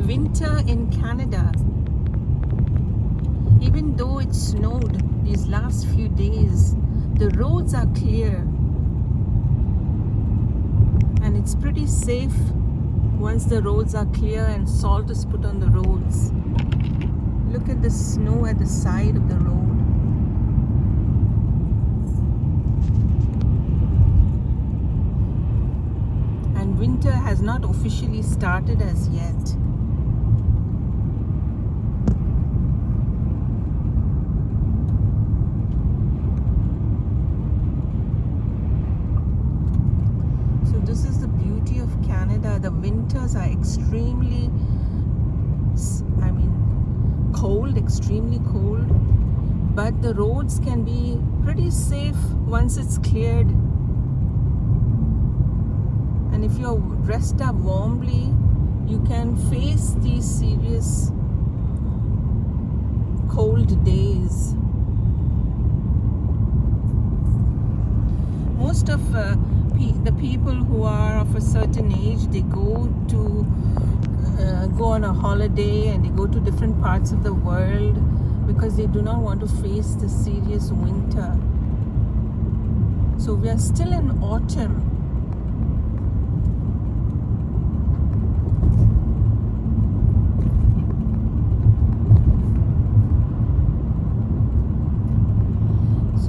winter in Canada. Even though it snowed these last few days, the roads are clear. And it's pretty safe once the roads are clear and salt is put on the roads. Look at the snow at the side of the road. And winter has not officially started as yet. So this is the beauty of Canada. The winters are extremely, cold, extremely cold. But the roads can be pretty safe once it's cleared. And if you're dressed up warmly, you can face these serious cold days. Most of the people who are of a certain age, they go on a holiday and they go to different parts of the world because they do not want to face the serious winter. So we are still in autumn.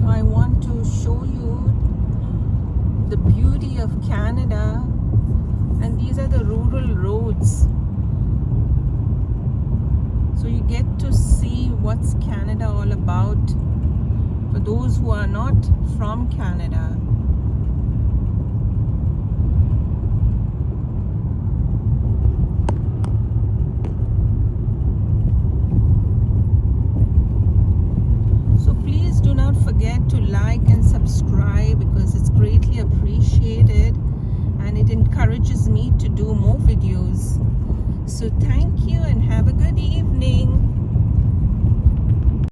I want to show you the beauty of Canada, and these are the rural roads. So you get to see what's Canada all about for those who are not from Canada. Forget to like and subscribe because it's greatly appreciated and it encourages me to do more videos. So thank you and have a good evening.